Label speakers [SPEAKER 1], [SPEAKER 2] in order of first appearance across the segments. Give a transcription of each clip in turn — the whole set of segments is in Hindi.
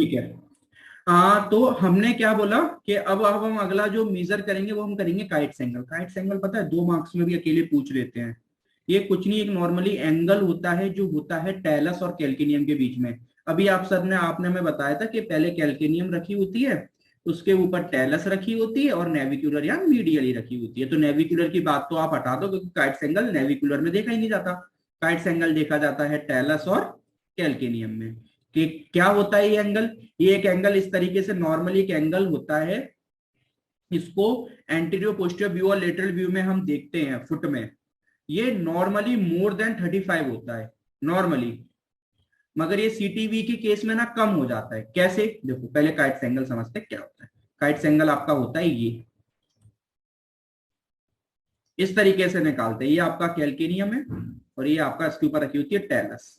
[SPEAKER 1] ठीक है। तो हमने क्या बोला कि अब हम अगला जो मेजर करेंगे वो हम करेंगे काइट्स एंगल। काइट्स एंगल पता है 2 मार्क्स में भी अकेले पूछ लेते हैं। ये कुछ नहीं, एक नॉर्मली एंगल होता है जो होता है टेलस और कैल्केनियम के बीच में। अभी आप सर ने आपने हमें बताया था कि पहले कैल्केनियम रखी होती है, उसके ऊपर टेलस रखी होती है और नेविकुलर या मीडियली रखी होती है। तो नेविकुलर की बात तो आप हटा दो क्योंकि काइट्स एंगल नेविकुलर में देखा ही नहीं जाता। काइट्स एंगल देखा जाता है टेलस और कैल्केनियम में। कि क्या होता है ये एंगल? ये एक एंगल इस तरीके से नॉर्मली एक एंगल होता है, इसको एंटीरियर पोस्टीरियर व्यू और लेटरल व्यू में हम देखते हैं फुट में। ये नॉर्मली मोर देन 35 होता है नॉर्मली, मगर ये सीटीवी के केस में ना कम हो जाता है। कैसे? देखो पहले काइट्स एंगल समझते हैं क्या होता है। काइट्स एंगल आपका होता है ये, इस तरीके से निकालते हैं। ये आपका कैल्केनियम है और ये आपका इसके ऊपर रखी होती है टेलस।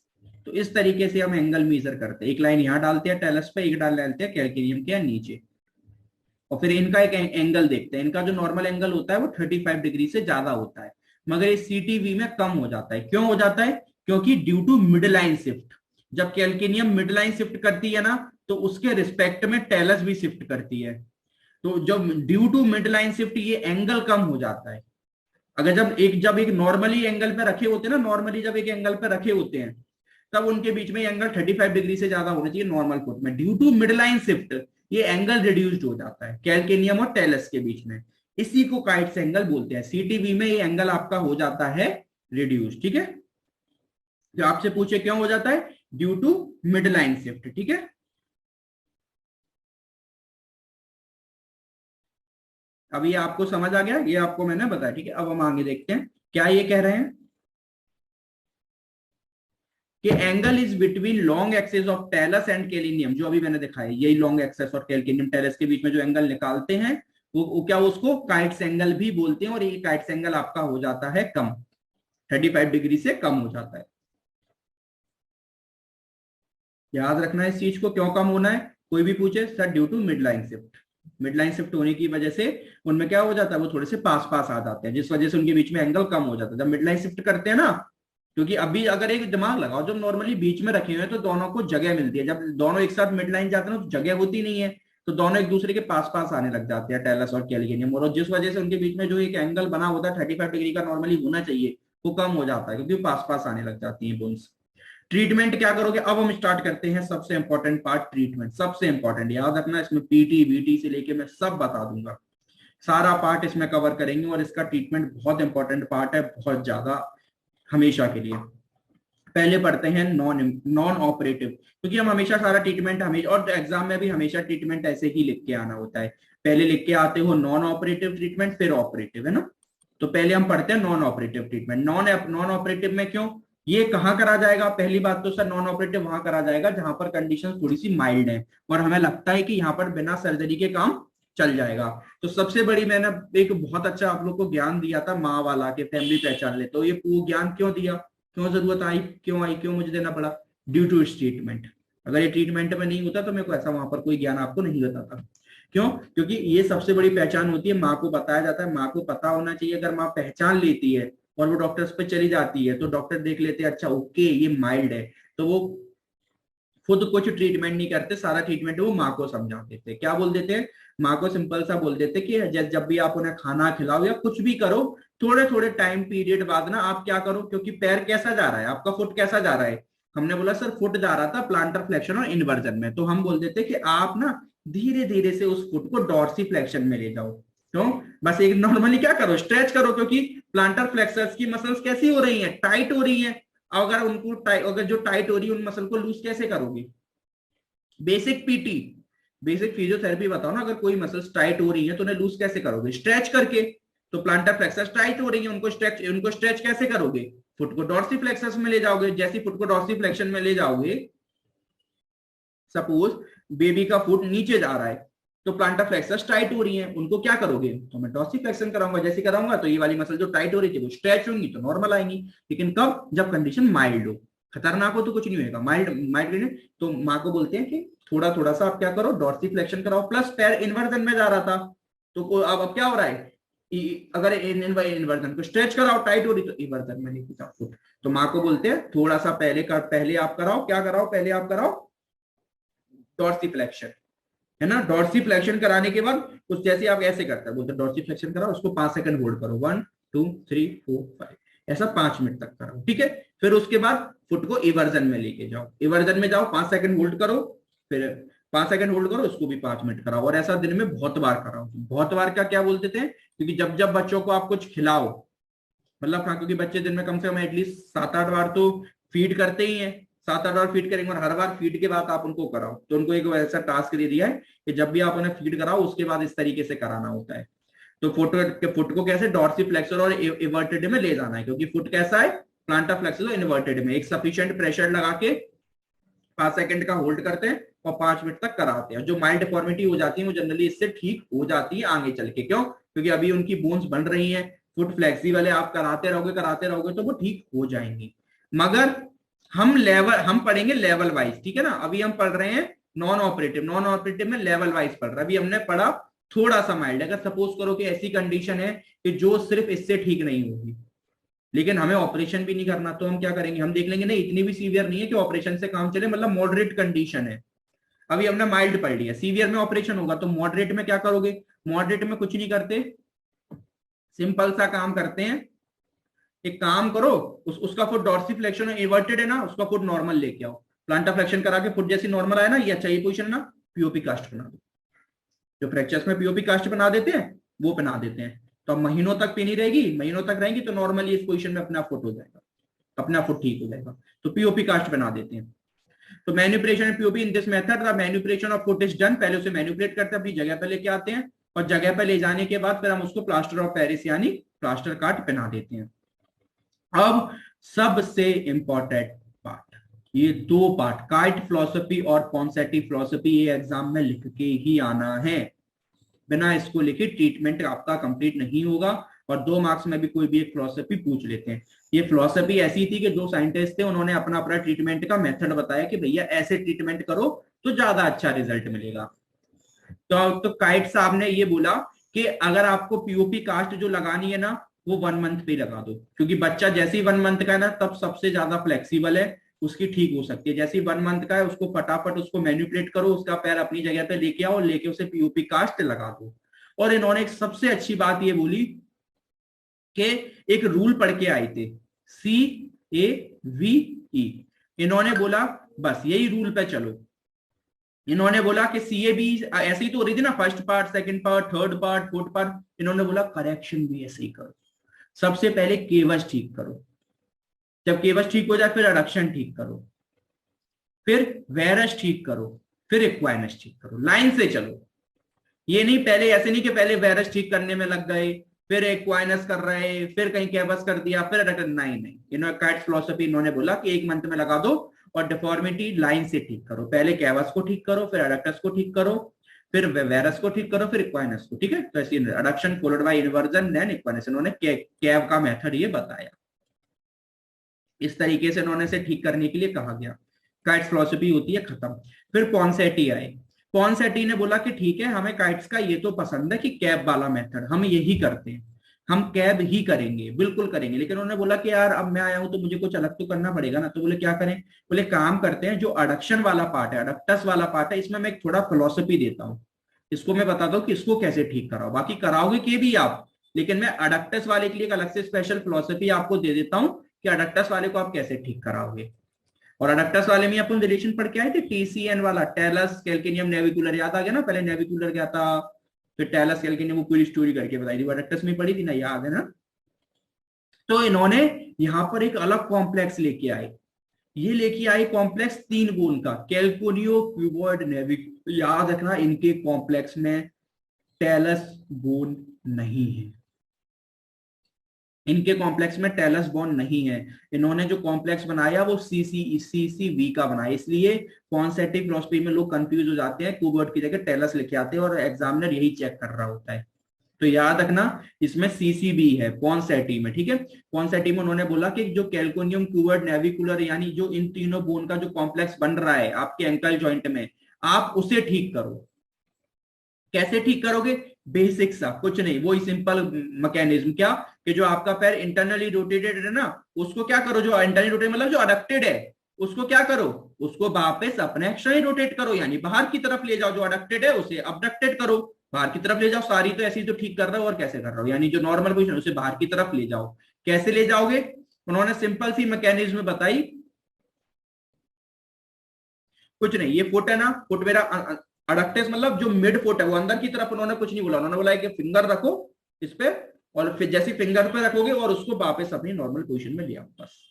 [SPEAKER 1] तो इस तरीके से हम एंगल मेजर करते हैं। एक लाइन यहां डालते हैं टेलस पे, एक डालते हैं कैल्केनियम के नीचे, और फिर इनका एक एंगल देखते हैं। इनका जो नॉर्मल एंगल होता है वो 35 डिग्री से ज्यादा होता है, मगर ये सीटीवी में कम हो जाता है। क्यों हो जाता है? क्योंकि due to mid line shift. जब कैल्केनियम मिड लाइन शिफ्ट करती है ना, तो उसके रिस्पेक्ट में टेलस भी शिफ्ट करती है। तो जब due to mid line shift ये एंगल कम हो जाता है। अगर जब एक नॉर्मली एंगल पे रखे होते हैं ना, नॉर्मली जब एक एंगल पे रखे होते हैं, तब उनके बीच में एंगल 35 डिग्री से ज्यादा होना चाहिए नॉर्मल फुट में। Due to mid line shift ये एंगल रिड्यूस्ड हो जाता है कैल्केनियम और टेलस के बीच में। इसी को काइट्स एंगल बोलते हैं। सीटीवी में ये एंगल आपका हो जाता है रिड्यूस। ठीक है, जो आपसे पूछे क्यों हो जाता है? Due to mid line shift. ठीक है, अब ये आपको समझ आ गया, ये आपको मैंने बताया। ठीक है, अब हम आगे देखते हैं क्या ये कह रहे हैं कि angle is between long axis of talus and calcaneum. जो अभी मैंने दिखाया यही लॉन्ग एक्सेस और कैल्केनियम टेलस के बीच में जो एंगल निकालते हैं वो क्या, उसको काइट्स एंगल भी बोलते हैं। और ये काइट्स एंगल आपका हो जाता है कम, 35 डिग्री से कम हो जाता है। याद रखना है इस चीज को, क्यों कम होना है। कोई भी पूछे sir due to mid line shift, mid line shift होने की वजह से उनमें क्या हो जाता है, वो थोड़े से पास पास आ जाते हैं, जिस वजह से उनके बीच में एंगल कम हो जाता है जब मिड लाइन शिफ्ट करते हैं ना। क्योंकि अभी अगर एक दिमाग लगाओ, जब नॉर्मली बीच में रखे हुए हैं तो दोनों को जगह मिलती है। जब दोनों एक साथ मिड लाइन जाते हैं ना तो जगह होती नहीं है, तो दोनों एक दूसरे के पास पास आने लग जाते हैं टेलस और कैल्केनियम। और जिस वजह से उनके बीच में जो एक एंगल बना होता है 35 डिग्री का नॉर्मली होना चाहिए, वो कम हो जाता है क्योंकि पास पास आने लग जाती है बोन्स। ट्रीटमेंट क्या करोगे? अब हम स्टार्ट करते हैं सबसे इंपॉर्टेंट पार्ट, ट्रीटमेंट। सबसे इंपॉर्टेंट याद रखना, इसमें पीटी वीटी से लेके मैं सब बता दूंगा, सारा पार्ट इसमें कवर करेंगे। और इसका ट्रीटमेंट बहुत इंपॉर्टेंट पार्ट है, बहुत ज्यादा, हमेशा के लिए। पहले पढ़ते हैं नॉन नॉन ऑपरेटिव, क्योंकि हम हमेशा सारा ट्रीटमेंट हमेशा, और एग्जाम में भी हमेशा ट्रीटमेंट ऐसे ही लिख के आना होता है। पहले लिख के आते हो नॉन ऑपरेटिव ट्रीटमेंट, फिर ऑपरेटिव, है ना। तो पहले हम पढ़ते हैं non operative treatment. Non operative में क्यों, ये कहाँ करा जाएगा? पहली बात तो सर नॉन ऑपरेटिव वहां करा जाएगा जहां पर कंडीशन थोड़ी सी माइल्ड है और हमें लगता है कि यहाँ पर बिना सर्जरी के काम चल जाएगा। तो सबसे बड़ी, मैंने एक बहुत अच्छा आप लोग को ज्ञान दिया था माँ वाला के फैमिली पहचान ले, तो ये पूरा ज्ञान क्यों दिया, क्यों जरूरत आई, क्यों आई, क्यों मुझे देना पड़ा? ड्यू टू इस ट्रीटमेंट। अगर ये ट्रीटमेंट में नहीं होता तो मेरे को ऐसा वहां पर कोई ज्ञान आपको नहीं बताता। क्यों? क्योंकि ये सबसे बड़ी पहचान होती है, माँ को बताया जाता है, माँ को पता होना चाहिए। अगर माँ पहचान लेती है और वो डॉक्टर्स पे चली जाती है तो डॉक्टर देख लेते हैं अच्छा ओके ये माइल्ड है, तो वो खुद कुछ ट्रीटमेंट नहीं करते, सारा ट्रीटमेंट वो माँ को समझा देते। क्या बोल देते हैं? माँ को सिंपल सा बोल देते कि जब भी आप उन्हें खाना खिलाओ या कुछ भी करो, थोड़े थोड़े टाइम पीरियड बाद ना आप क्या करो, क्योंकि पैर कैसा जा रहा है आपका, फुट कैसा जा रहा है। हमने बोला सर फुट जा रहा था प्लांटर फ्लेक्शन और इन्वर्जन में, तो हम बोल देते कि आप ना धीरे धीरे से उस फुट को डॉर्सी फ्लेक्शन में ले जाओ। तो बस एक नॉर्मली क्या करो, स्ट्रेच करो, क्योंकि प्लांटर फ्लेक्सर्स की मसल्स कैसी हो रही हैं, टाइट हो रही हैं। अगर उनको अगर जो टाइट हो रही है उन मसल को लूज कैसे करोगे? बेसिक पीटी, बेसिक फिजियोथेरेपी बताओ ना, अगर कोई मसल्स टाइट हो रही है तो उन्हें लूज कैसे करोगे? स्ट्रेच करके। तो प्लांटर फ्लेक्सस टाइट हो रही है, उनको स्ट्रेच कैसे करोगे? फुट को डॉर्सी फ्लेक्सस में ले जाओगे। जैसे फुट को डॉर्सी फ्लेक्शन में ले जाओगे, सपोज बेबी का फुट नीचे जा रहा है तो प्लांटर फ्लेक्सस टाइट हो रही है, उनको क्या करोगे? तो मैं डॉर्सी फ्लेक्शन कराऊंगा। जैसे कराऊंगा तो ये वाली मसल जो टाइट हो रही थी वो स्ट्रेच होंगी तो नॉर्मल आएंगी। लेकिन कब? जब कंडीशन माइल्ड हो। खतरनाक हो तो कुछ नहीं होगा, माइल्ड माइल्ड। तो माँ को बोलते हैं कि थोड़ा थोड़ा सा आप क्या करो, डॉर्सी फ्लेक्शन कराओ। प्लस पैर इन्वर्जन में जा रहा था तो अब क्या हो रहा है, अगर इन्वर्जन को स्ट्रेच कराओ, टाइट हो रही तो इन्वर्जन में नहीं पूछा फुट। तो माँ को बोलते हैं थोड़ा सा पहले आप कराओ, क्या कराओ, पहले आप कराओ डॉर्सिफ्लेक्शन, है ना। डॉर्सिफ्लेक्शन कराने के बाद कुछ जैसे आप ऐसे करते हैं, बोलते डॉर्सिफ्लेक्शन कराओ, उसको 5 सेकंड होल्ड करो, 1 2 3 4 5, ऐसा 5 मिनट तक कराओ, ठीक है। फिर उसके बाद फुट को इवर्जन में लेके जाओ, इवर्जन में जाओ, 5 सेकंड होल्ड करो, फिर 5 सेकंड होल्ड करो, उसको भी 5 मिनट कराओ, और ऐसा दिन में बहुत बार कराओ। बहुत बार का क्या बोलते थे, क्योंकि जब जब बच्चों को आप कुछ खिलाओ, मतलब हाँ, क्योंकि बच्चे दिन में कम से कम एटलीस्ट 7-8 बार तो फीड करते ही हैं, 7-8 बार फीड करेंगे, और हर बार फीड के बाद आप उनको कराओ, तो उनको एक ऐसा टास्क दे दिया है कि जब भी आप उन्हें फीड कराओ उसके बाद इस तरीके से कराना होता है। तो फुट को कैसे डॉर्सिफ्लेक्सर और इवर्टेड में ले जाना है, क्योंकि फुट कैसा है, प्लांटा फ्लेक्सर और इन्वर्टेड में एक सफिशिएंट प्रेशर लगा के 5 सेकंड का होल्ड करते हैं और 5 मिनट तक कराते हैं। जो माइल्ड डिफॉर्मिटी हो जाती है वो जनरली इससे ठीक हो जाती है आगे चल के। क्यों? क्योंकि अभी उनकी बोन्स बन रही है, फुट फ्लेक्सिबल है, आप कराते रहोगे तो वो ठीक हो जाएंगी। मगर हम पढ़ेंगे लेवल वाइज, ठीक है ना। अभी हम पढ़ रहे हैं नॉन ऑपरेटिव में लेवल वाइज पढ़ रहे हैं। अभी हमने पढ़ा थोड़ा सा माइल्ड। अगर सपोज करो कि ऐसी कंडीशन है कि जो सिर्फ इससे ठीक नहीं होगी, लेकिन हमें ऑपरेशन भी नहीं करना, तो हम क्या करेंगे, हम देख लेंगे नहीं इतनी भी सीवियर नहीं है कि ऑपरेशन से काम चले, मतलब मॉडरेट कंडीशन है। अभी हमने माइल्ड पढ़ लिया, सीवियर में ऑपरेशन होगा, तो मॉडरेट में क्या करोगे, मॉडरेट में कुछ नहीं करते, सिंपल सा काम करते हैं। एक काम करो, उसका फुट डॉर्सिफ्लेक्शन इवर्टेड है ना, उसका फुट नॉर्मल लेके आओ, प्लांटा फ्लेक्शन करा के फुट जैसी नॉर्मल आया ना, ये अच्छा, ये पोजीशन है ना, पीओपी कास्ट बना दो। जो फ्रैक्चर्स में पीओपी कास्ट बना देते हैं वो बना देते हैं, तो अब महीनों तक पेनी रहेगी, महीनों तक रहेंगी, तो नॉर्मली इस पोजीशन में अपना फुट हो जाएगा, अपना फुट ठीक हो जाएगा, तो पीओपी कास्ट बना देते हैं। तो manipulation POP in this method the manipulation of foot is done, पहले उसे मैन्युपुलेट करते हैं, अपनी जगह पे लेके आते हैं, और जगह पे ले जाने के बाद फिर हम उसको प्लास्टर ऑफ पेरिस यानी प्लास्टर काट पहना देते हैं। अब सबसे इंपॉर्टेंट पार्ट, ये 2 पार्ट, काइट फिलॉसफी और पॉन्सेटी फिलॉसफी, ये एग्जाम में लिख के ही आना है, बिना इसको लिखे ट्रीटमेंट आपका कंप्लीट नहीं होगा। और 2 मार्क्स में भी कोई भी एक फिलॉसफी पूछ लेते हैं। ये फिलॉसफी ऐसी थी कि 2 साइंटिस्ट थे, उन्होंने अपना अपना ट्रीटमेंट का मेथड बताया कि भैया ऐसे ट्रीटमेंट करो तो ज्यादा अच्छा रिजल्ट मिलेगा। तो काइट साहब ने ये बोला कि अगर आपको पीओपी कास्ट जो लगानी है ना, वो 1 मंथ पे लगा दो, क्योंकि बच्चा जैसे ही 1 मंथ का है ना, तब सबसे ज्यादा फ्लेक्सिबल है, उसकी ठीक हो सकती है। जैसे ही 1 मंथ का है, उसको फटाफट उसको मैन्युपुलेट करो, उसका पैर अपनी जगह पे लेके आओ, लेके उसे पीओपी कास्ट लगा दो। और इन्होंने एक सबसे अच्छी बात ये बोली कि एक रूल पढ़ के आए थे, CAVE, इन्होंने बोला बस यही रूल पे चलो। इन्होंने बोला कि CAB ऐसे ही तो हो रही थी ना, first part, second part, third part, fourth part, इन्होंने बोला करेक्शन भी ऐसे ही करो। सबसे पहले केवस ठीक करो, जब केवस ठीक हो जाए फिर एडक्शन ठीक करो, फिर वेरस ठीक करो, फिर इक्वाइनस ठीक करो, लाइन से चलो। ये नहीं पहले ऐसे नहीं कि पहले वेरस ठीक करने में लग गए, फिर इक्वाइनस कर रहे, फिर कहीं केवस कर दिया, फिर एडक्शन, नहीं। इन्होंने काइट फिलॉसफी इन्होंने बोला कि 1 मंथ में लगा दो और डिफॉर्मिटी लाइन से ठीक करो। पहले कैवस को ठीक करो, फिर एडक्टस को ठीक करो, फिर वेरस को ठीक करो, फिर इक्वाइनस को, ठीक है। तो ऐसे adduction followed by inversion then equinus, इन्होंने कैव का मेथड ये बताया। इस तरीके से इन्होंने से ठीक करने के लिए कहा गया। काइट्स फिलॉसफी होती है खत्म। फिर पॉन्सेटी आए। पॉन्सेटी ने बोला कि ठीक है, हमें काइट्स का ये तो पसंद है कि कैब वाला मेथड, हम यही करते हैं, हम कैब ही करेंगे, बिल्कुल करेंगे। लेकिन उन्होंने बोला कि यार अब मैं आया हूं तो मुझे कुछ अलग तो करना पड़ेगा ना। तो बोले क्या करें, बोले काम करते हैं, जो अडक्शन वाला पार्ट है, अडक्टस वाला पार्ट है, इसमें मैं थोड़ा फिलॉसफी देता हूँ, इसको मैं बता दूं कि इसको कैसे ठीक कराओ। बाकी कराओगे के भी आप, लेकिन मैं अडक्टस वाले के लिए एक अलग से स्पेशल फिलॉसफी आपको दे देता हूं कि अडक्टस वाले को आप कैसे ठीक कराओगे। और अडक्टस वाले में अपन रिलेशन पढ़ के आए थे, TCN वाला, टेलस कैल्केनियम नेविकुलर, याद आ गया ना। पहले नेविकुलर क्या था, फिर टेलस कैल्केनियम, वो पूरी स्टोरी करके बताई थी, अडक्टस में पढ़ी थी ना, याद है ना। तो इन्होंने यहां पर एक अलग कॉम्प्लेक्स लेके आए, ये लेके आए कॉम्प्लेक्स 3 बोन का, कैल्कोनियो क्यूबॉइड नेविक। याद रखना इनके कॉम्प्लेक्स में टेलस बोन नहीं है, इनके कॉम्प्लेक्स में टेलस बोन नहीं है। इन्होंने जो कॉम्प्लेक्स बनाया वो CCV का बनाया, इसलिए पॉन्सेटिव फिलॉसफी में लोग कंफ्यूज हो जाते हैं, क्यूबॉइड की जगह टेलस लिखे आते हैं और एग्जामिनर यही चेक कर रहा होता है। तो याद रखना इसमें CCB है पॉन्सेटी में, ठीक है। पॉन्सेटी में उन्होंने बोला कि जो कैल्कोनियम क्यूबॉइड नेविकुलर, यानी जो इन तीनों बोन का जो कॉम्प्लेक्स बन रहा है आपके एंकल जॉइंट में, आप उसे ठीक करो। कैसे ठीक करोगे, बेसिक सा कुछ नहीं, वही सिंपल मैकेनिज्म, क्या कि जो आपका पैर इंटरनली रोटेटेड है ना, उसको क्या करो, जो इंटरनली रोटेटेड मतलब जो अडक्टेड है उसको क्या करो, उसको वापस अपने एक्सटर्नली रोटेट करो, यानी बाहर की तरफ ले जाओ, जो अडक्टेड है उसे अबडक्टेड करो, बाहर की तरफ ले जाओ। सारी तो ऐसी तो ठीक कर रहा हो, और कैसे कर रहा हो, यानी जो नॉर्मल पोजिशन उसे बाहर की तरफ ले जाओ। कैसे ले जाओगे, उन्होंने सिंपल सी मैकेनिज्म बताई, कुछ नहीं, ये फुट है ना, फुट मेरा अडक्टेस मतलब जो मिड फुट है वो अंदर की तरफ, उन्होंने कुछ नहीं बोला, उन्होंने बोला कि फिंगर रखो इस पे, और फिर जैसे फिंगर पे रखोगे और उसको वापस अपनी नॉर्मल पोजीशन में ले आओ, बस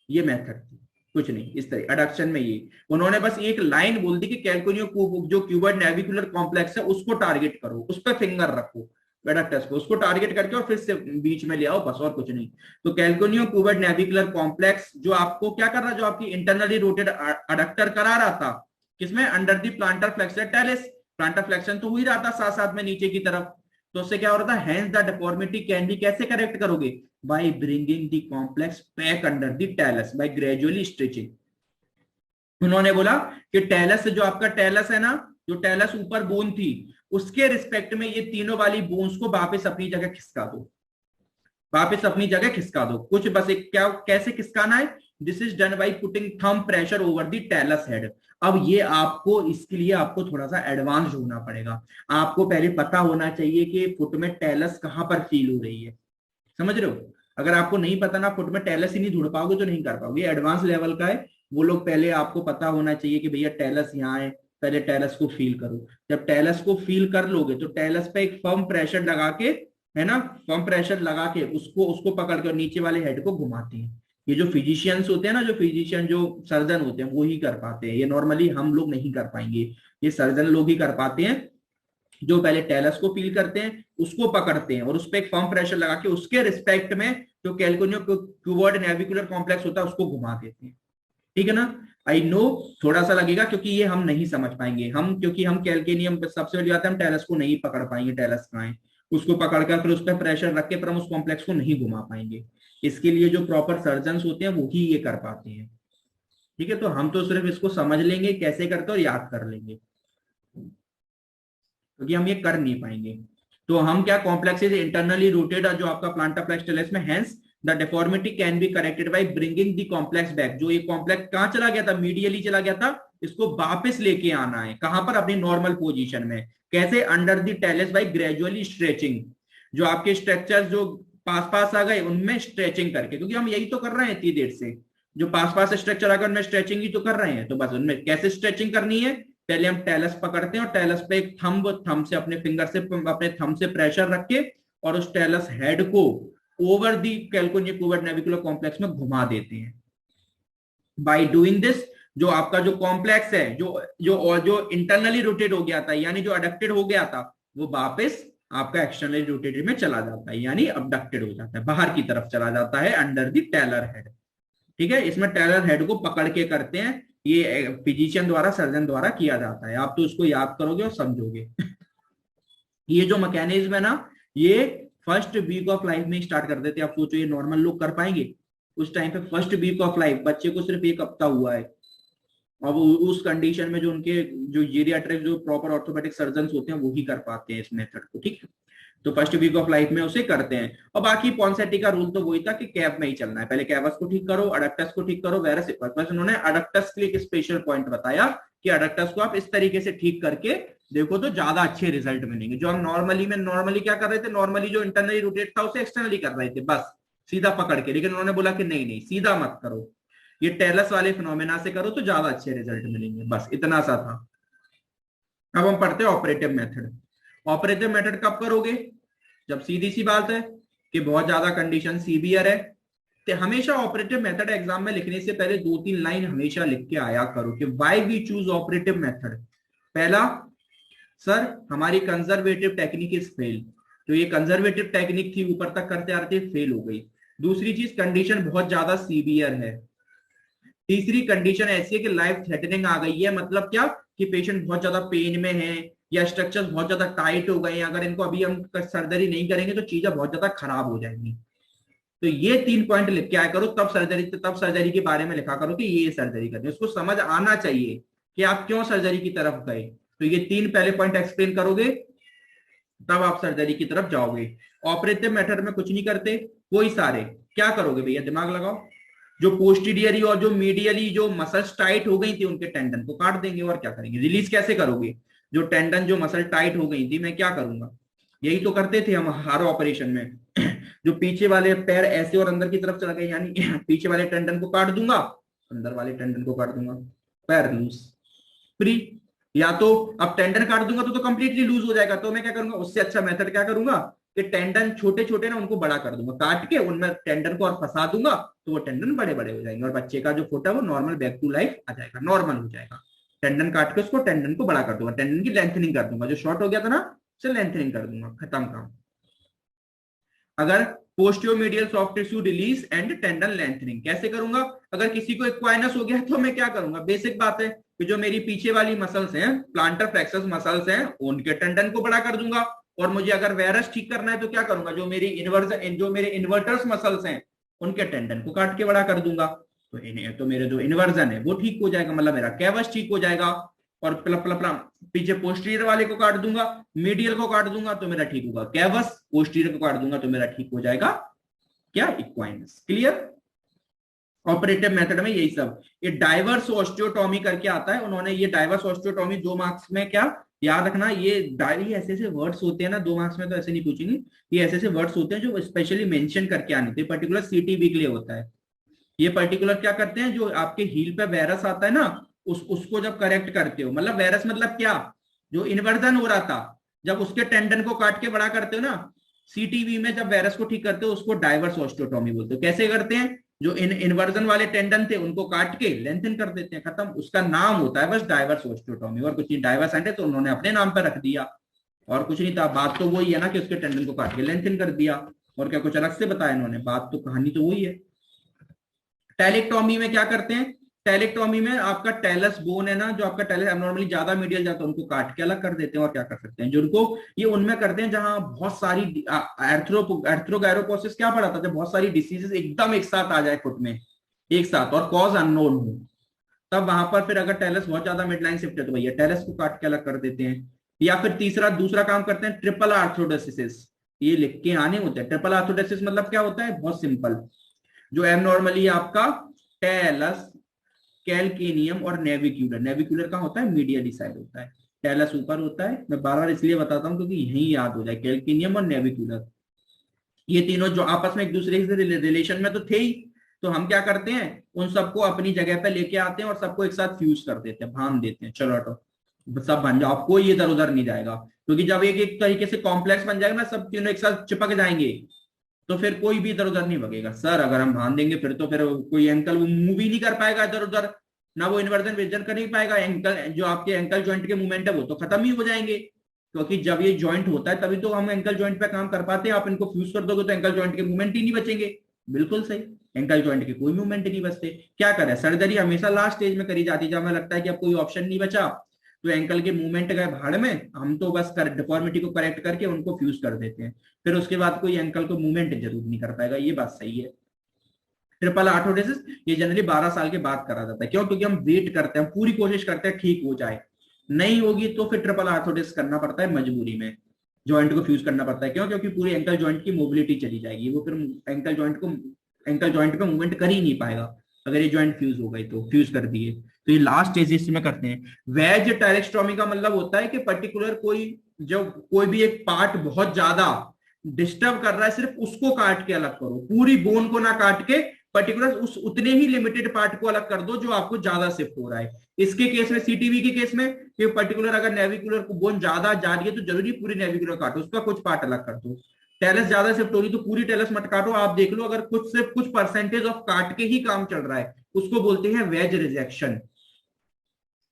[SPEAKER 1] ये मेथड थी, कुछ नहीं इस तरह अडक्शन में। ये उन्होंने बस एक लाइन बोल दी कि कैल्कोनियो जो क्यूबॉइड नेविकुलर कॉम्प्लेक्स है उसको टारगेट करो, उस पर फिंगर रखो एडक्टस को, उसको टारगेट करके और फिर से बीच में ले आओ, बस और कुछ नहीं। तो कैल्कोनियो क्यूबॉइड नेविकुलर कॉम्प्लेक्स जो आपको क्या कर रहा है, जो आपकी इंटरनली रोटेड अडक्टर करा रहा था, किसमें, under the planter flexor Tellis, planter flexion तो हो ही रहा था साथ साथ में नीचे की तरफ, तो उससे क्या हो रहा था, hence the deformity can be, कैसे करेक्ट करोगे, by bringing the complex back under the talus by gradually stretching. उन्होंने बोला कि टेलस से, जो आपका टेलस है ना, जो टेलस ऊपर बोन थी, उसके रिस्पेक्ट में ये तीनों वाली बोन्स को वापस अपनी जगह खिसका दो, वापस अपनी जगह खिसका दो। कुछ बस एक क्या, कैसे खिसकाना है, this is done by putting thumb pressure over the talus head. अब ये आपको, इसके लिए आपको थोड़ा सा एडवांस होना पड़ेगा, आपको पहले पता होना चाहिए कि फुट में टेलस कहां पर फील हो रही है, समझ रहे हो। अगर आपको नहीं पता ना, फुट में टेलस ही नहीं ढूंढ पाओगे तो नहीं कर पाओगे, एडवांस लेवल का है वो लोग। पहले आपको पता होना चाहिए कि भैया टेलस यहाँ है, पहले टेलस को फील करो। जब टेलस को फील कर लोगे तो टेलस पे एक फर्म प्रेशर लगा के, है ना, फर्म प्रेशर लगा के उसको उसको पकड़ के नीचे वाले हेड को घुमाते हैं। ये जो फिजिशियंस होते हैं ना, जो फिजिशियन जो सर्जन होते हैं वो ही कर पाते हैं, ये नॉर्मली हम लोग नहीं कर पाएंगे, ये सर्जन लोग ही कर पाते हैं, जो पहले टेलस को फील करते हैं, उसको पकड़ते हैं और उस पर एक फर्म प्रेशर लगा के उसके रिस्पेक्ट में जो कैल्कोनियो क्यूबॉइड नेविकुलर कॉम्प्लेक्स होता है उसको घुमा देते हैं। ठीक है ना, आई नो थोड़ा सा लगेगा क्योंकि ये हम नहीं समझ पाएंगे, हम क्योंकि हम कैल्केनियम सबसे बड़ी बात है, हम टेलस को नहीं पकड़ पाएंगे, टेलस कहाँ है, उसको पकड़कर फिर उस पर प्रेशर रख के फिर हम उस कॉम्प्लेक्स को नहीं घुमा पाएंगे। इसके लिए जो प्रॉपर सर्जन होते हैं वो ही ये कर पाते हैं। ठीक है, तो हम तो सिर्फ इसको समझ लेंगे कैसे करते और याद कर लेंगे, क्योंकि हम ये कर नहीं पाएंगे। तो हम क्या, कॉम्प्लेक्स इज इंटरनली रूटेड, जो आपका प्लांटर फ्लेक्स टेलस में, hence the deformity can be corrected bye bringing the complex back. जो ये कॉम्प्लेक्स कहां चला गया था, मीडियली चला गया था, इसको वापस लेके आना है, कहां पर, अपनी नॉर्मल पोजीशन में। कैसे, under the talus by gradually stretching, जो आपके स्ट्रक्चर्स जो पास पास आ गए उनमें स्ट्रेचिंग करके, क्योंकि हम यही तो कर रहे हैं इतनी देर से, जो पास पास स्ट्रक्चर आकर उनमें स्ट्रेचिंग ही तो कर रहे हैं। तो बस उनमें कैसे स्ट्रेचिंग करनी है, पहले हम टेलस पकड़ते हैं और टेलस पे एक थंब से, अपने फिंगर से, अपने थंब से प्रेशर रख के और उस टेलस हेड को over the calcaneo cuboid navicular complex में घुमा देते हैं। बाय डूइंग दिस, जो आपका जो कॉम्प्लेक्स है, जो इंटरनली रोटेट हो गया था, यानी जो अडक्टेड हो गया था, वो वापस आपका एक्सटर्नली रोटेटेड में चला जाता है, यानी अबडक्टेड हो जाता है, बाहर की तरफ चला जाता है, अंडर द टेलर हेड। ठीक है, इसमें टेलर हेड को पकड़ के करते हैं, ये फिजिशियन द्वारा, सर्जन द्वारा किया जाता है। आप तो उसको याद करोगे और समझोगे। ये जो मैकेनिज्म है ना, ये फर्स्ट वीक ऑफ लाइफ में स्टार्ट कर देते हैं। आप सोचो ये नॉर्मल लोग कर पाएंगे उस टाइम पे, फर्स्ट वीक ऑफ लाइफ, बच्चे को सिर्फ 1 हफ्ता हुआ है, अब उस कंडीशन में जो उनके जो जीरियाट्रिक जो प्रॉपर ऑर्थोपेडिक सर्जन होते हैं वो ही कर पाते हैं इस मेथड को। ठीक है, तो फर्स्ट वीक ऑफ लाइफ में उसे करते हैं। और बाकी पॉन्सेटी का रूल तो वही था कि कैव में ही चलना है, पहले कैवस को ठीक करो, अडक्टस को ठीक करो, वेरस बस उन्होंने अडक्टस के लिए एक स्पेशल पॉइंट बताया कि अडक्टस को आप इस तरीके से ठीक करके देखो तो ज्यादा अच्छे रिजल्ट मिलेंगे। जो हम नॉर्मली क्या कर रहे थे, नॉर्मली जो इंटरनली रोटेट था उसे एक्सटर्नली कर रहे थे, बस सीधा पकड़ के, लेकिन उन्होंने बोला कि नहीं नहीं सीधा मत करो, ये टेलस वाले फिनोमेना से करो तो ज्यादा अच्छे रिजल्ट मिलेंगे, बस इतना सा था। अब हम पढ़ते हैं ऑपरेटिव मेथड। ऑपरेटिव मेथड कब करोगे, जब सीधी सी बात है कि बहुत ज्यादा कंडीशन सीवियर है, तो हमेशा ऑपरेटिव मेथड एग्जाम में लिखने से पहले 2-3 लाइन हमेशा लिख के आया करो कि why we choose operative method. पहला, सर हमारी कंजर्वेटिव टेक्निक इज फेल, तो ये कंजर्वेटिव टेक्निक थी ऊपर तक करते आ रहे थे, फेल हो गई। दूसरी चीज, कंडीशन बहुत ज्यादा सीवियर है। तीसरी कंडीशन ऐसी है कि लाइफ थ्रेटनिंग आ गई है, मतलब क्या कि पेशेंट बहुत ज्यादा पेन में है या स्ट्रक्चर्स बहुत ज्यादा टाइट हो गए हैं, अगर इनको अभी हम सर्जरी नहीं करेंगे तो चीजें बहुत ज्यादा खराब हो जाएंगी। तो ये 3 पॉइंट लिख के आया करो, तब सर्जरी के बारे में लिखा करो कि ये सर्जरी करनी है, उसको समझ आना चाहिए कि आप क्यों सर्जरी की तरफ गए। तो ये 3 पहले पॉइंट एक्सप्लेन करोगे तब आप सर्जरी की तरफ जाओगे। ऑपरेटिव मेथड में कुछ नहीं करते, कोई सारे क्या करोगे भैया, दिमाग लगाओ, जो पोस्टीरियरी और जो मीडियली जो मसल्स टाइट हो गई थी उनके टेंडन को काट देंगे। और क्या करेंगे, रिलीज कैसे करोगे, जो टेंडन जो मसल टाइट हो गई थी मैं क्या करूंगा, यही तो करते थे हम हर ऑपरेशन में। जो पीछे वाले पैर ऐसे और अंदर की तरफ चला गए, यानी पीछे वाले टेंडन को काट दूंगा, अंदर वाले टेंडन को काट दूंगा, पैर लूज, फ्री। या तो अब टेंडन काट दूंगा तो कंप्लीटली लूज हो जाएगा, तो मैं क्या करूंगा, उससे अच्छा मेथड क्या करूंगा कि टेंडन छोटे छोटे ना उनको बड़ा कर दूंगा, काट के उनमें टेंडन को और फंसा दूंगा, तो वो टेंडन बड़े बड़े हो जाएंगे और बच्चे का जो फुट है वो नॉर्मल बैक टू लाइफ आ जाएगा, नॉर्मल हो जाएगा। टेंडन काट के उसको टेंडन को बड़ा कर दूंगा, टेंडन की लेंथनिंग कर दूंगा, जो शॉर्ट हो गया था ना उसे लेंथनिंग कर दूंगा, खत्म काम। अगर posteromedial soft tissue release and tendon lengthening कैसे करूंगा, अगर किसी को एक्वाइनस हो गया तो मैं क्या करूंगा, बेसिक बात है कि जो मेरी पीछे वाली मसल्स हैं, प्लांटर फ्लेक्सस मसल्स हैं, उनके टेंडन को बड़ा कर दूंगा। और मुझे अगर वेरस ठीक करना है तो क्या करूंगा, जो मेरी इन्वर्जन जो मेरे इन्वर्टर्स मसल्स हैं उनके टेंडन को काट के बड़ा कर दूंगा, तो मेरे जो इन्वर्जन है वो ठीक हो जाएगा, मतलब मेरा कैवस ठीक हो जाएगा। और पीछे पोस्टीरियर वाले को काट दूंगा, मीडियल को काट दूंगा तो मेरा ठीक होगा कैवस, पोस्टीरियर को काट दूंगा तो मेरा ठीक हो जाएगा क्या, इक्वाइनस। क्लियर। ऑपरेटिव मेथड में यही सब, ये डाइवर्स ऑस्टियोटॉमी करके आता है, उन्होंने ये डाइवर्स ऑस्टियोटॉमी 2 मार्क्स में क्या याद रखना, ये ऐसे ऐसे वर्ड्स होते हैं ना, 2 मार्क्स में तो ऐसे नहीं पूछेंगे, ये ऐसे ऐसे वर्ड्स होते हैं जो स्पेशली मेंशन करके आने थे, पर्टिकुलर सीटीबी के लिए होता है। ये पर्टिकुलर क्या करते हैं, जो आपके हील पे वायरस आता है ना, उसको जब करेक्ट करते हो, मतलब वायरस मतलब क्या, जो इन्वर्जन हो रहा था, जब उसके टेंडन को काट के बड़ा करते हो ना, सीटीबी में जब वायरस को ठीक करते हो उसको डाइवर्स ऑस्टियोटॉमी बोलते हो। कैसे करते हैं, जो इन्वर्जन वाले टेंडन थे उनको काट के लेंथन कर देते हैं, खत्म, उसका नाम होता है बस डाइवर्स ऑस्टियोटॉमी, और कुछ नहीं। डाइवर्स एंड है तो उन्होंने अपने नाम पर रख दिया, और कुछ नहीं था, बात तो वही है ना कि उसके टेंडन को काट के लेंथन कर दिया, और क्या कुछ अलग से बताया इन्होंने, बात तो कहानी तो वही है। टेलेक्टोमी में क्या करते हैं, टेलेक्टोमी में आपका टेलस बोन है ना, जो आपका टेलस नॉर्मली ज्यादा मीडियल जाता है उनको काट के अलग कर देते हैं। और क्या कर सकते हैं, जो उनको ये उनमें करते हैं जहां बहुत सारी एर्थ्रोगायरोपोसिस क्या पड़ा था, जब बहुत सारी डिसीजेस एकदम एक साथ आ जाए फुट में एक साथ और कॉज अननोन हो, तब वहां पर फिर अगर टेलस बहुत ज्यादा मिड लाइन शिफ्ट है तो भैया टेलस को काट के अलग कर देते हैं। या फिर दूसरा काम करते हैं ट्रिपल आर्थ्रोडेसिस, ये लिख के आने होते हैं। ट्रिपल आर्थ्रोडेसिस मतलब क्या होता है, बहुत सिंपल, जो एबनॉर्मली आपका टेलस, कैल्केनियम और नेविक्यूलर, नेविक्यूलर का होता है मीडियली साइड होता है, टेलस ऊपर होता है, मैं बार बार इसलिए बताता हूं क्योंकि यही याद हो जाए, कैल्केनियम और नेविक्यूलर, ये तीनों जो आपस में एक दूसरे से रिलेशन में तो थे ही, तो हम क्या करते हैं उन सबको अपनी जगह पे लेके आते हैं और सबको एक साथ फ्यूज कर देते हैं, बांध देते हैं, चलो हटो सब बन जाओ, आपको इधर उधर नहीं जाएगा, क्योंकि जब एक एक तरीके से कॉम्प्लेक्स बन जाएगा ना, सब तीनों एक साथ चिपक जाएंगे तो फिर कोई भी इधर उधर नहीं भगेगा। सर अगर हम बांध देंगे फिर तो फिर कोई एंकल वो मूव ही नहीं कर पाएगा इधर उधर, ना वो इन्वर्जन विजन कर नहीं पाएगा, एंकल जो आपके एंकल जॉइंट के मूवमेंट है वो तो खत्म ही हो जाएंगे, क्योंकि जब ये जॉइंट होता है तभी तो हम एंकल जॉइंट पे काम कर पाते हैं। आप इनको फ्यूज कर दोगे तो एंकल जॉइंट के मूवमेंट ही नहीं बचेंगे, बिल्कुल सही, एंकल जॉइंट के कोई मूवमेंट नहीं बचते। क्या करें, सर्जरी हमेशा लास्ट स्टेज में करी जाती है, जब हमें लगता है कि अब कोई ऑप्शन नहीं बचा, तो एंकल के मूवमेंट गए भाड़ में, हम तो बस डिफॉर्मिटी को करेक्ट करके उनको फ्यूज कर देते हैं, फिर उसके बाद कोई एंकल को मूवमेंट जरूर नहीं कर पाएगा, ये बात सही है। ट्रिपल आर्थोडेसिस ये जनरली 12 साल के बाद करा जाता है, क्यों, क्योंकि हम वेट करते हैं, पूरी कोशिश करते हैं ठीक हो जाए, नहीं होगी तो फिर ट्रिपल आर्थोडेसिस करना पड़ता है मजबूरी में, जॉइंट को फ्यूज करना पड़ता है, क्यों, क्योंकि पूरी एंकल जॉइंट की मोबिलिटी चली जाएगी, वो फिर एंकल जॉइंट पे मूवमेंट कर ही नहीं पाएगा, अगर ये जॉइंट फ्यूज हो गई तो फ्यूज कर दिए, तो ये लास्ट स्टेज इसमें करते हैं। वेज टेलेक्स्टोमी का मतलब होता है कि पर्टिकुलर कोई भी एक पार्ट बहुत ज्यादा डिस्टर्ब कर रहा है, सिर्फ उसको काट के अलग करो, पूरी बोन को ना काट के पर्टिकुलर उस उतने ही लिमिटेड पार्ट को अलग कर दो जो आपको ज्यादा शिफ्ट हो रहा है। इसके केस में, सीटीवी के केस में, कि पर्टिकुलर अगर नेविकुलर को बोन ज्यादा जा रही है तो जरूरी पूरी नेविकुलर काटो, उसका कुछ पार्ट अलग कर दो। टेलस ज्यादा शिफ्ट हो रही तो पूरी टेलस मत काटो, आप देख लो अगर सिर्फ कुछ परसेंटेज ऑफ काट के ही काम चल रहा है उसको बोलते हैं वेज रिजेक्शन।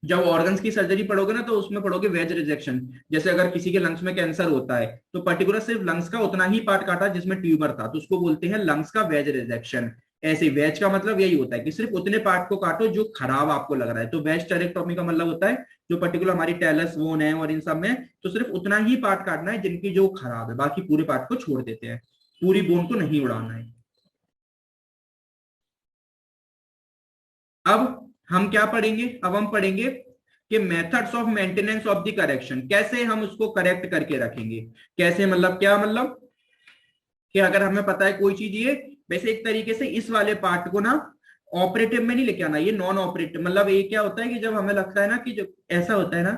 [SPEAKER 1] जब ऑर्गन्स की सर्जरी पढ़ोगे ना तो उसमें पढ़ोगे वेज रिजेक्शन, जैसे अगर किसी के लंग्स में कैंसर होता है तो पर्टिकुलर सिर्फ लंग्स का उतना ही पार्ट काटा जिसमें ट्यूमर था, तो उसको बोलते हैं लंग्स का वेज रिजेक्शन। ऐसे वेज का मतलब यही होता है कि सिर्फ उतने पार्ट को काटो जो खराब आपको लग रहा है, तो वेज टेरेक्टोमी का मतलब होता है जो पर्टिकुलर हमारी टेलस बोन है और इन सब में तो सिर्फ उतना ही पार्ट काटना है जिनकी जो खराब है, बाकी पूरे पार्ट को छोड़ देते हैं, पूरी बोन को नहीं उड़ाना है। अब हम क्या पढ़ेंगे, अब हम पढ़ेंगे कि methods of maintenance of the correction, कैसे हम उसको करेक्ट करके रखेंगे, कैसे मतलब क्या, मतलब कि अगर हमें पता है कोई चीज ये वैसे एक तरीके से इस वाले पार्ट को ना ऑपरेटिव में नहीं लेके आना, ये नॉन ऑपरेटिव। मतलब ये क्या होता है कि जब हमें लगता है ना कि जब ऐसा होता है ना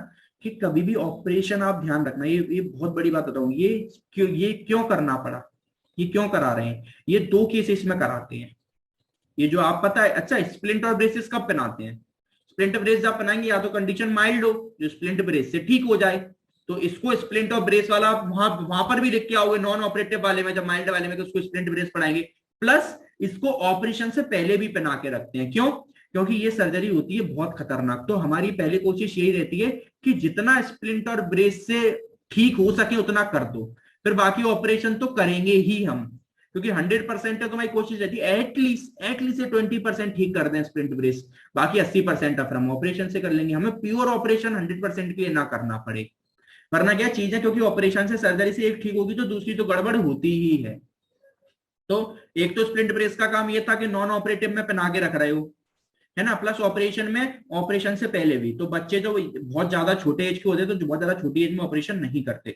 [SPEAKER 1] कि कभी भी ऑपरेशन, आप ध्यान रखना, ये बहुत बड़ी बात बताऊं, ये क्यों करना पड़ा, ये क्यों करा रहे हैं, ये दो केसेस में कराते हैं। ये जो आप पता है, अच्छा स्प्लिंट और ब्रेसेस कब पहनाते हैं? स्प्लिंट ब्रेस जब पहनाएंगे या तो कंडीशन माइल्ड हो, जो स्प्लिंट ब्रेस से ठीक हो जाए, तो इसको स्प्लिंट और ब्रेस वाला आप वहां पर भी लिख के आओगे, नॉन ऑपरेटिव वाले में, जब माइल्ड वाले में तो उसको स्प्लिंट ब्रेस पढ़ाएंगे। प्लस इसको ऑपरेशन से पहले भी पहना के रखते हैं। क्यों? क्योंकि ये सर्जरी होती है बहुत खतरनाक, तो हमारी पहली कोशिश यही रहती है कि जितना स्प्लिंट और ब्रेस से ठीक हो सके उतना कर दो, फिर बाकी ऑपरेशन तो करेंगे ही हम, क्योंकि 100% है तो हमारी कोशिश रहती है एटलीस्ट 20% ठीक कर दें स्प्लिंट ब्रेस, बाकी 80% फिर हम ऑपरेशन से कर लेंगे, हमें प्योर ऑपरेशन 100% के लिए ना करना पड़े। वरना क्या चीज है, क्योंकि ऑपरेशन से सर्जरी से एक ठीक होगी तो दूसरी तो गड़बड़ होती ही है। तो एक तो स्प्लिंट ब्रेस का काम ये था कि नॉन ऑपरेटिव में पहना के रख रहे हो, है ना, प्लस ऑपरेशन में, ऑपरेशन से पहले भी। तो बच्चे जो बहुत ज्यादा छोटे एज के होते हैं तो जो बहुत ज्यादा छोटी एज में ऑपरेशन नहीं करते,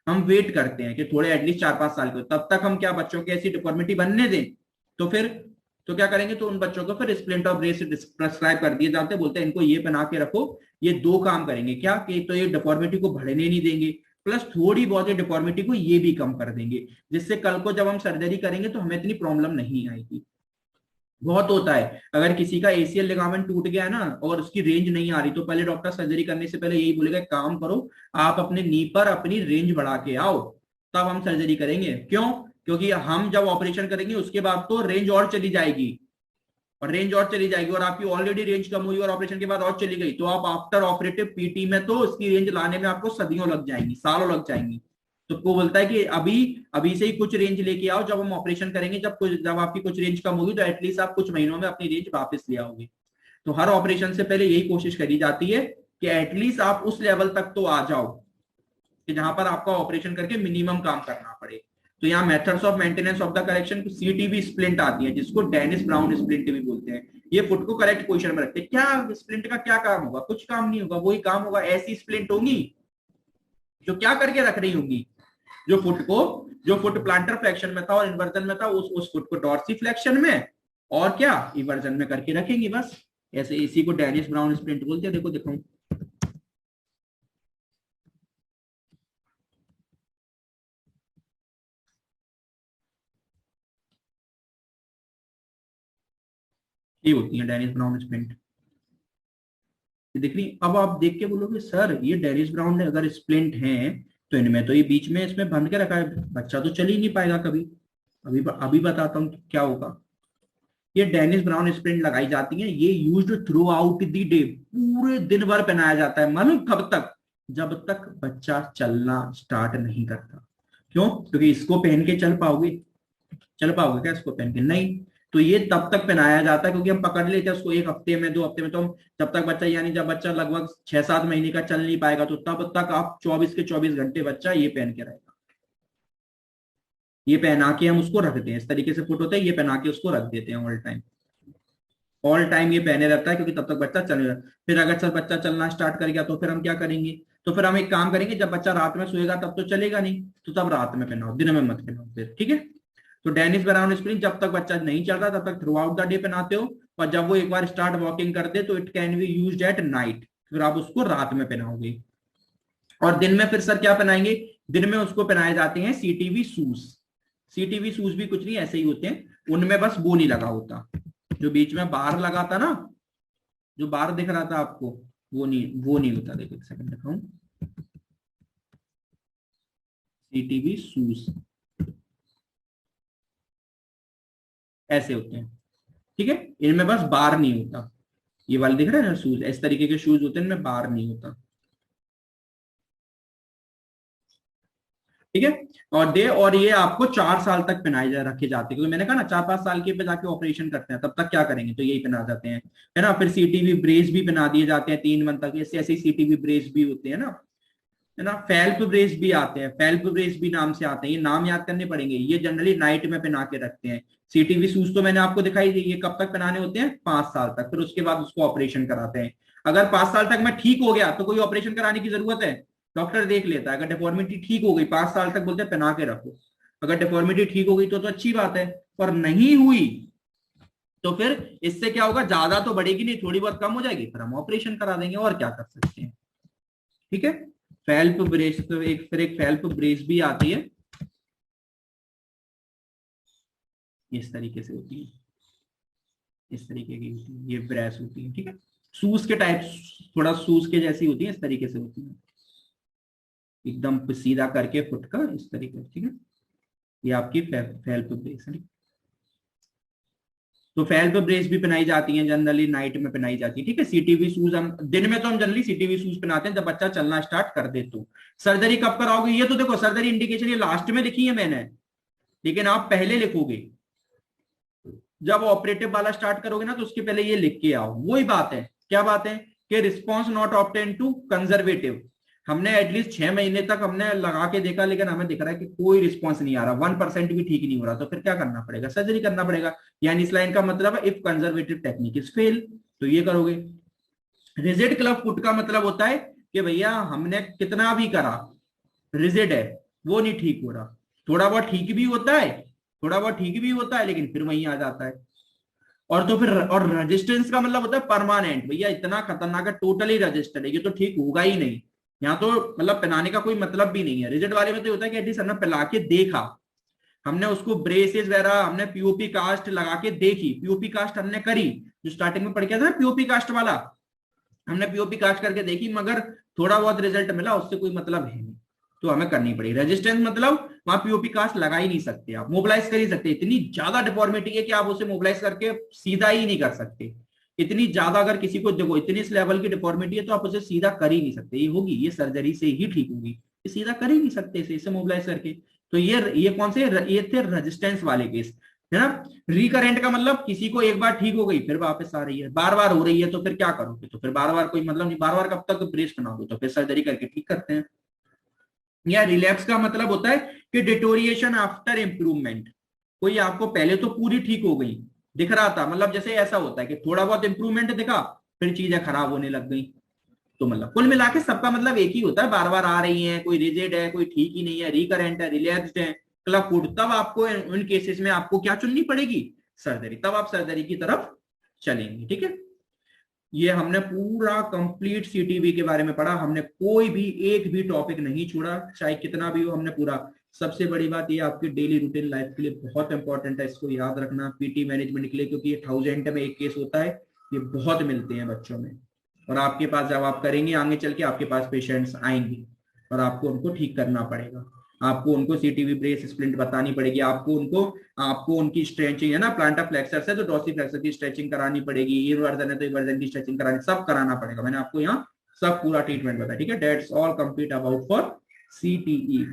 [SPEAKER 1] हम वेट करते हैं कि थोड़े एटलीस्ट 4-5 साल के, तब तक हम क्या बच्चों की ऐसी डिफॉर्मिटी बनने दें। तो फिर तो क्या करेंगे, तो उन बच्चों को फिर स्प्लिंट और ब्रेस प्रेस्क्राइब कर दिए जाते हैं, बोलते हैं इनको ये पहना के रखो। ये दो काम करेंगे क्या कि तो ये डिफॉर्मिटी को बढ़ने नहीं देंगे, प्लस थोड़ी बहुत डिफॉर्मिटी को ये भी कम कर देंगे, जिससे कल को जब हम सर्जरी करेंगे तो हमें इतनी प्रॉब्लम नहीं आएगी। बहुत होता है अगर किसी का एसीएल लिगामेंट टूट गया है ना और उसकी रेंज नहीं आ रही, तो पहले डॉक्टर सर्जरी करने से पहले यही बोलेगा, काम करो आप अपने नी पर अपनी रेंज बढ़ा के आओ, तब हम सर्जरी करेंगे। क्यों? क्योंकि हम जब ऑपरेशन करेंगे उसके बाद तो रेंज और चली जाएगी, और रेंज और चली जाएगी, और आपकी ऑलरेडी रेंज कम हुई और ऑपरेशन के बाद और चली गई, तो आप आफ्टर ऑपरेटिव पीटी में तो उसकी रेंज लाने में आपको सदियों लग जाएंगी, सालों लग जाएंगी। तो वो बोलता है कि अभी अभी से ही कुछ रेंज लेके आओ, जब हम ऑपरेशन करेंगे, जब आपकी कुछ रेंज कम होगी तो एटलीस्ट आप कुछ महीनों में अपनी रेंज वापस ले आओगे। तो हर ऑपरेशन से पहले यही कोशिश करी जाती है कि एटलीस्ट आप उस लेवल तक तो आ जाओ कि जहां पर आपका ऑपरेशन करके मिनिमम काम करना पड़े। तो यहाँ methods of maintenance of the correction, CTB splint आती है, जिसको डेनिस ब्राउन स्प्लिंट भी बोलते हैं। ये फुट को करेक्ट पोजीशन में रखते हैं। क्या स्प्लिंट का क्या काम होगा? कुछ काम नहीं होगा, वही काम होगा, ऐसी स्प्लिंट होंगी जो क्या करके रख रही होंगी, जो फुट प्लांटर फ्लेक्शन में था और इन्वर्जन में था, उस फुट को डॉर्सी फ्लेक्शन में और क्या इवर्जन में करके रखेंगे बस। ऐसे इसी को डेनिस ब्राउन स्प्लिंट बोलते हैं। देखो दिखाऊं, ये होती है डेनिस ब्राउन स्प्लिंट। देख रही, अब आप देख के बोलोगे सर ये डेनिस ब्राउन अगर स्प्लिंट है तो इनमें तो ये बीच में इसमें बंद के रखा है, बच्चा तो चल ही नहीं पाएगा कभी। अभी बताता हूँ क्या होगा। ये डेनिस ब्राउन स्प्लिंट लगाई जाती है, ये used through out the day, पूरे दिन भर पहनाया जाता है। मालूम कब तक? जब तक बच्चा चलना स्टार्ट नहीं करता। क्यों? क्योंकि इसको पहन के चल पाओगे क्या इसको पहन के? नहीं। तो ये तब तक पहनाया जाता है क्योंकि हम पकड़ लेते हैं उसको एक हफ्ते में, 2 हफ्ते में, तो हम जब तक बच्चा, यानी जब बच्चा लगभग 6-7 महीने का चल नहीं पाएगा, तो तब तक आप 24 के 24 घंटे बच्चा ये पहन के रहेगा। ये पहना के हम उसको रखते हैं, इस तरीके से फुट होता है, ये पहना के उसको रख देते हैं ऑल टाइम ये पहने रहता है, क्योंकि तब तक बच्चा चलेगा। फिर अगर सर बच्चा चलना स्टार्ट कर गया तो फिर हम क्या करेंगे? तो फिर हम एक काम करेंगे, जब बच्चा रात में सोएगा तब तो चलेगा नहीं, तो तब रात में पहनाओ, दिन में मत पहनाओ फिर, ठीक है। तो डेनिस ब्राउन स्प्लिंट जब तक बच्चा नहीं चल रहा तब तक थ्रू आउट द डे पहनाते हो, और जब वो एक बार स्टार्ट वॉकिंग कर दे तो it can be used at night, फिर आप उसको रात में पहनाओगे। और दिन में फिर सर क्या पहनाएंगे? दिन में उसको पहनाए जाते हैं सीटीवी शूज। सीटीवी शूज भी कुछ नहीं ऐसे ही होते हैं, उनमें बस वो नहीं लगा होता, जो बीच में बार लगा था ना, जो बार दिख रहा था आपको, वो नहीं होता। देखो एक सेकंड दिखाऊं, सीटीवी शूज ऐसे होते हैं, ठीक है। इनमें बस बार नहीं होता, ये वाले दिख रहे हैं ना शूज, इस तरीके के शूज होते हैं, इनमें बार नहीं होता, ठीक है। और ये आपको 4 साल तक पहनाए जा रखे जाते हैं, क्योंकि मैंने कहा ना 4-5 साल के पे जाके ऑपरेशन करते हैं, तब तक क्या करेंगे? तो यही पहना जाते हैं, है ना। फिर सीटीवी ब्रेस भी पहना दिए जाते हैं 3 मंथ तक, ऐसे ऐसे सीटीवी ब्रेस भी होते हैं ना, है ना। फेल्प ब्रेस भी आते हैं, फेल्प ब्रेस भी नाम से आते हैं, ये नाम याद करने पड़ेंगे। ये जनरली नाइट में पहना के रखते हैं। सीटीवी शूज तो मैंने आपको दिखाई दी, ये कब तक पहनाने होते हैं? 5 साल तक, फिर उसके बाद उसको ऑपरेशन कराते हैं। अगर 5 साल तक मैं ठीक हो गया तो कोई ऑपरेशन कराने की जरूरत है? डॉक्टर देख लेता है, अगर डिफॉर्मिटी ठीक हो गई 5 साल तक बोलते हैं पहना के रखो। अगर डिफॉर्मिटी ठीक हो गई तो अच्छी बात है, और नहीं हुई तो फिर इससे क्या होगा, ज्यादा तो बढ़ेगी नहीं, थोड़ी बहुत कम हो जाएगी, फिर हम ऑपरेशन करा देंगे, और क्या कर सकते हैं। ठीक है। फेल्प ब्रेस, तो एक फेल्प ब्रेस भी आती है, इस तरीके से होती है, इस तरीके की होती है, ये ब्रेस होती है। ठीक है। सूस के टाइप, थोड़ा सूस के जैसी होती है, इस तरीके से होती है, एकदम सीधा करके फुटकर इस तरीके से। ठीक है। ये आपकी फेल्प ब्रेस है। तो फेल्प ब्रेस भी पहनाई जाती है, जनरली नाइट में पहनाई जाती है। ठीक है। सीटीवी शूज हम दिन में, तो हम जनरली सीटीवी शूज पहनाते हैं जब बच्चा चलना स्टार्ट कर दे। तो सर्जरी कब कराओगे, ये तो देखो सर्जरी इंडिकेशन ये लास्ट में लिखी है मैंने, लेकिन आप पहले लिखोगे, जब ऑपरेटिव वाला स्टार्ट करोगे ना तो उसके पहले ये लिख के आओ। वही बात है, क्या बात है कि response not obtain to conservative, हमने एटलीस्ट 6 महीने तक हमने लगा के देखा, लेकिन हमें दिख रहा है कि कोई रिस्पॉन्स नहीं आ रहा, 1% भी ठीक नहीं हो रहा, तो फिर क्या करना पड़ेगा, सर्जरी करना पड़ेगा। यानी इस लाइन का मतलब है if conservative technique is fail, तो ये करोगे। रिजिड क्लब फुट का मतलब होता है कि भैया हमने कितना भी करा, रिजिड है, वो नहीं ठीक हो रहा, थोड़ा बहुत ठीक भी होता है, थोड़ा बहुत ठीक भी होता है, लेकिन फिर वहीं आ जाता है। और तो फिर, और रेजिस्टेंस का मतलब होता है परमानेंट, भैया इतना खतरनाक है, टोटली रेजिस्टेंट है, ये तो ठीक होगा ही नहीं, यहाँ तो मतलब पिलाने का कोई मतलब भी नहीं है। रिजिड वाले में तो होता है कि एटलीस्ट हमने पिला के देखा, हमने उसको ब्रेसेस वगैरह, हमने पीओपी कास्ट लगा के देखी, पीओपी कास्ट हमने करी, जो स्टार्टिंग में पढ़ के था ना पीओपी कास्ट वाला, हमने पीओपी कास्ट करके देखी, मगर थोड़ा बहुत रिजल्ट मिला, उससे कोई मतलब है नहीं, तो हमें करनी पड़ेगी। रेजिस्टेंस मतलब वहां पीओपी कास्ट लगा ही नहीं सकते, आप मोबिलाइज कर ही सकते, इतनी ज्यादा डिफॉर्मिटी है कि आप उसे मोबिलाइज करके सीधा ही नहीं कर सकते, इतनी ज्यादा अगर किसी को देखो इतनी इस लेवल की डिफॉर्मिटी है तो आप उसे सीधा कर ही नहीं सकते, ये होगी, ये सर्जरी से ही ठीक होगी, ये सीधा कर ही नहीं सकते इसे मोबिलाइज करके। तो ये कौन से, ये थे रेजिस्टेंस वाले केस, है ना। रिकरेंट का मतलब किसी को एक बार ठीक हो गई फिर वापस आ रही है, बार बार हो रही है, तो फिर क्या करोगे, तो फिर बार बार कोई मतलब नहीं, बार बार कब तक ब्रेस बनाओगे, तो फिर सर्जरी करके ठीक करते हैं। या रिलैप्स का मतलब होता है कि डिटोरिएशन आफ्टर इंप्रूवमेंट, कोई आपको पहले तो पूरी ठीक हो गई, दिख रहा था, मतलब जैसे ऐसा होता है कि थोड़ा बहुत इंप्रूवमेंट दिखा, फिर चीजें खराब होने लग गई, तो मतलब कुल मिला के सबका मतलब एक ही होता है, बार बार आ रही है, कोई रिजिड है, कोई ठीक ही नहीं है, रिकरेंट है, रिलैप्स्ड है, क्लब फुट, तब आपको इन केसेस में आपको क्या चुननी पड़ेगी, सर्जरी, तब आप सर्जरी की तरफ चलेंगे। ठीक है। ये हमने पूरा कंप्लीट सीटीबी के बारे में पढ़ा, हमने कोई भी एक भी टॉपिक नहीं छोड़ा, चाहे कितना भी हो, हमने पूरा। सबसे बड़ी बात ये आपकी डेली रूटीन लाइफ के लिए बहुत इंपॉर्टेंट है, इसको याद रखना, पीटी मैनेजमेंट के लिए, क्योंकि ये 1000 में एक केस होता है, ये बहुत मिलते हैं बच्चों में, और आपके पास जब आप करेंगे आगे चल के आपके पास पेशेंट्स आएंगे और आपको उनको ठीक करना पड़ेगा, आपको उनको सीटीबी ब्रेस स्प्लिंट बतानी पड़ेगी, आपको उनकी स्ट्रेचिंग है ना, प्लांटर फ्लेक्सर है तो डॉर्सिफ्लेक्सर की स्ट्रेचिंग करानी पड़ेगी, इन्वर्जन है तो इन्वर्जन की स्ट्रेचिंग करानी, सब कराना पड़ेगा, मैंने आपको यहाँ सब पूरा ट्रीटमेंट बताया। ठीक है। That's all complete about for CTE.